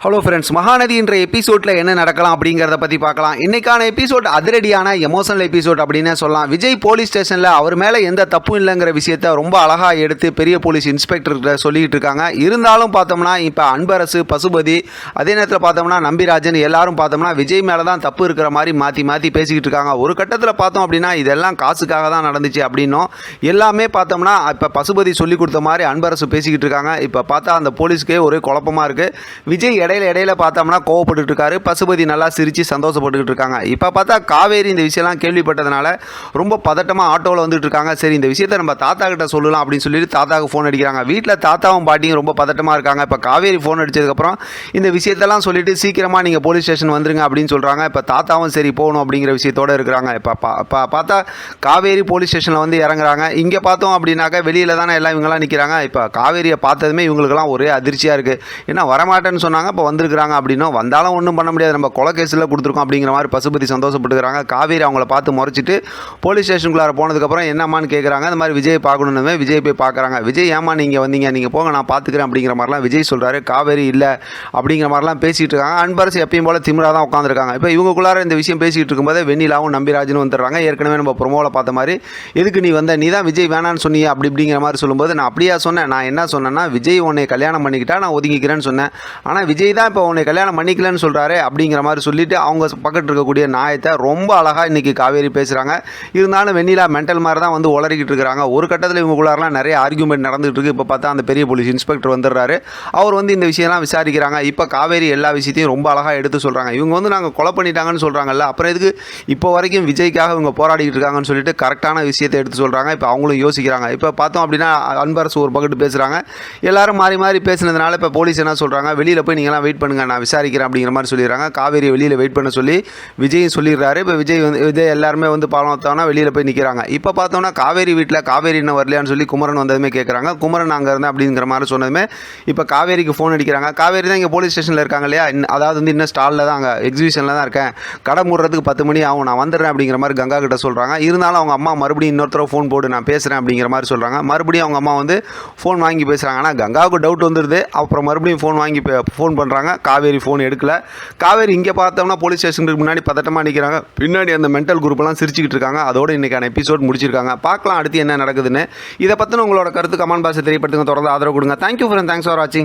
Hello friends, Mahanadi என்ற எபிசோடில் என்ன நடக்கலாம் அப்படிங்கிறத பற்றி பார்க்கலாம். இன்றைக்கான எபிசோட் அதிரடியான எமோஷனல் எபிசோட் அப்படின்னே சொல்லலாம். விஜய் போலீஸ் ஸ்டேஷனில் அவர் மேலே எந்த தப்பும் இல்லைங்கிற விஷயத்த ரொம்ப அழகாக எடுத்து பெரிய போலீஸ் இன்ஸ்பெக்டர்கிட்ட சொல்லிக்கிட்டு இருக்காங்க. இருந்தாலும் பார்த்தோம்னா இப்போ அன்பரசு, பசுபதி, அதே நேரத்தில் பார்த்தோம்னா நம்பிராஜன் எல்லாரும் பார்த்தோம்னா விஜய் மேலே தான் தப்பு இருக்கிற மாதிரி மாற்றி மாற்றி பேசிக்கிட்டு இருக்காங்க. ஒரு கட்டத்தில் பார்த்தோம் அப்படின்னா இதெல்லாம் காசுக்காக தான் நடந்துச்சு அப்படின்னும் எல்லாமே பார்த்தோம்னா இப்போ பசுபதி சொல்லி கொடுத்த மாதிரி அன்பரசு பேசிக்கிட்டு இருக்காங்க. இப்போ பார்த்தா அந்த போலீஸ்க்கே ஒரே குழப்பமாக இருக்குது. விஜய் இடையில பார்த்தோம்னா கோவப்பட்டு இருக்காரு. பசுபதி நல்லா சிரித்து சந்தோஷப்பட்டுக்கிட்டு இருக்காங்க. இப்போ பார்த்தா காவேரி இந்த விஷயம்லாம் கேள்விப்பட்டதுனால ரொம்ப பதட்டமாக ஆட்டோவில் வந்துட்டு இருக்காங்க. சரி, இந்த விஷயத்தை நம்ம தாத்தா கிட்ட சொல்லலாம் அப்படின்னு சொல்லிட்டு தாத்தாவுக்கு ஃபோன் அடிக்கிறாங்க. வீட்டில் தாத்தாவும் பாட்டியும் ரொம்ப பதட்டமாக இருக்காங்க. இப்போ காவேரி ஃபோன் அடித்ததுக்கப்புறம் இந்த விஷயத்தெல்லாம் சொல்லிட்டு சீக்கிரமாக நீங்கள் போலீஸ் ஸ்டேஷன் வந்துருங்க அப்படின்னு சொல்கிறாங்க. இப்போ தாத்தாவும் சரி போகணும் அப்படிங்கிற விஷயத்தோடு இருக்கிறாங்க. இப்போ பார்த்தா காவேரி போலீஸ் ஸ்டேஷனில் வந்து இறங்குறாங்க. இங்கே பார்த்தோம் அப்படின்னாக்கா வெளியில் தானே எல்லாம் இவங்கெல்லாம் நிற்கிறாங்க. இப்போ காவேரியை பார்த்ததுமே இவங்களுக்கெல்லாம் ஒரே அதிர்ச்சியாக இருக்குது. ஏன்னா வரமாட்டேன்னு சொன்னாங்க, இப்போ வந்திருக்கிறாங்க அப்படின்னும் வந்தாலும் ஒன்றும் பண்ண முடியாது, நம்ம கொலை கேஸில் கொடுத்துருக்கோம் அப்படிங்கிற மாதிரி பசுபதி சந்தோஷப்பட்டுக்கிறாங்க. காவேரி அவங்கள பார்த்து முறைச்சிட்டு போலீஸ் ஸ்டேஷனுக்குள்ளார போனதுக்கப்புறம் என்னம்மான்னு கேட்குறாங்க. இந்த மாதிரி விஜய் பார்க்கணுன்னு விஜய் போய் பார்க்குறாங்க. விஜய் ஏமா நீங்கள் வந்தீங்க, நீங்கள் போங்க நான் பார்த்துக்கிறேன் அப்படிங்கிற மாதிரிலாம் விஜய் சொல்கிறாரு. காவேரி இல்லை அப்படிங்கிற மாதிரிலாம் பேசிகிட்டு இருக்காங்க. அன்பரசு எப்பயும் போல் திமிராக தான் உட்காந்துருக்காங்க. இப்போ இவங்களுக்குள்ளார இந்த விஷயம் பேசிகிட்டு இருக்கும்போது வெண்ணிலாவும் நம்பிராஜனும் வந்துடுறாங்க. ஏற்கனவே நம்ம ப்ரொமோவில் பார்த்த மாதிரி எதுக்கு நீ வந்த, நீ தான் விஜய் வேணான்னு சொன்னீங்க அப்படி இப்படிங்கிற மாதிரி சொல்லும்போது நான் அப்படியா சொன்னேன், நான் என்ன சொன்னேன்னா விஜய் உன்னை கல்யாணம் பண்ணிக்கிட்டா நான் ஒதுங்கிக்கிறேன்னு சொன்னேன், ஆனால் விஜய் தான் இப்போ உன்னை கல்யாணம் பண்ணிக்கலன்னு சொல்கிறாரு அப்படிங்கிற மாதிரி சொல்லிவிட்டு அவங்க பக்கத்தில் இருக்கக்கூடிய நாயத்தை ரொம்ப அழகாக இன்றைக்கி காவேரி பேசுகிறாங்க. இருந்தாலும் வெண்ணிலா மென்டல் மாதிரி தான் வந்து உளறிக்கிட்டு இருக்கிறாங்க. ஒரு கட்டத்தில் இவங்களுக்குள்ளாரெலாம் நிறைய ஆர்கியூமெண்ட் நடந்துகிட்டு இருக்குது. இப்போ பார்த்தா அந்த பெரிய போலீஸ் இன்ஸ்பெக்டர் வந்துடுறாரு. அவர் வந்து இந்த விஷயம்லாம் விசாரிக்கிறாங்க. இப்போ காவேரி எல்லா விஷயத்தையும் ரொம்ப அழகாக எடுத்து சொல்கிறாங்க. இவங்க வந்து நாங்கள் கொலை பண்ணிட்டாங்கன்னு சொல்கிறாங்கல்ல, அப்புறம் எதுக்கு இப்போ வரைக்கும் விஜய்க்காக இவங்க போராடிக்கிட்டு இருக்காங்கன்னு சொல்லிட்டு கரெக்டான விஷயத்தை எடுத்து சொல்கிறாங்க. இப்போ அவங்களும் யோசிக்கிறாங்க. இப்போ பார்த்தோம் அப்படின்னா அன்பரசு ஒரு பக்கத்து பேசுகிறாங்க. எல்லாரும் மாறி மாறி பேசுனதுனால இப்போ போலீஸ் என்ன சொல்கிறாங்க, வெளியில் போய் நீங்களாம் வெயிட் பண்ணுங்கள், நான் விசாரிக்கிறேன் அப்படிங்கிற மாதிரி சொல்லிடுறாங்க. காவேரி வெளியில் வெயிட் பண்ண சொல்லி விஜயும் சொல்லிடுறாரு. இப்போ விஜய் எல்லாருமே வந்து பார்த்தோம்னா வெளியில் போய் நிற்கிறாங்க. இப்போ பார்த்தோம்னா காவேரி வீட்டில் காவேரி இன்னும் வரலையான்னு சொல்லி குமரன் வந்ததுமே கேட்குறாங்க. குமரன் அங்கே இருந்தேன் அப்படிங்கிற மாதிரி சொன்னதுமே இப்போ காவேரிக்கு ஃபோன் அடிக்கிறாங்க. காவேரி தான் இங்கே போலீஸ் ஸ்டேஷனில் இருக்காங்க இல்லையா, அதாவது வந்து இன்னும் ஸ்டாலில் தான், அங்கே எக்ஸிபிஷனில் தான் இருக்கேன், கடை மூடுறதுக்கு 10 மணி ஆகும், நான் வந்துடுறேன் அப்படிங்கிற மாதிரி கங்கா கிட்ட சொல்கிறாங்க. இருந்தாலும் அவங்க அம்மா மறுபடியும் இன்னொருத்தர ஃபோன் போடு, நான் பேசுகிறேன் அப்படிங்கிற மாதிரி சொல்கிறாங்க. மறுபடியும் அவங்க அம்மா வந்து ஃபோன் வாங்கி பேசுகிறாங்க. ஆனால் கங்காவுக்கு டவுட் வந்துடுது. அப்புறம் மறுபடியும் ஃபோன் வாங்கி ஃபோன் பண்ணுறாங்க. காவேரி ஃபோன் எடுக்கல. காவேரி இங்கே பார்த்தோம்னா போலீஸ் ஸ்டேஷனுக்கு முன்னாடி பதட்டமாக நிற்கிறாங்க. பின்னாடி அந்த மென்டல் குரூப்லாம் சிரிச்சுக்கிட்டு இருக்காங்க. அதோட இன்றைக்கான எபிசோட் முடிச்சிருக்காங்க. பார்க்கலாம் அடுத்து என்ன நடக்குதுன்னு. இதை பற்றின உங்களோட கருத்து கமெண்ட் பாக்ஸில் தெரியப்படுத்துங்க. தொடர்ந்து ஆதரவு கொடுங்க. தேங்க்யூ ஃப்ரெண்ட், தேங்க்ஸ் ஃபார் வாட்சிங்.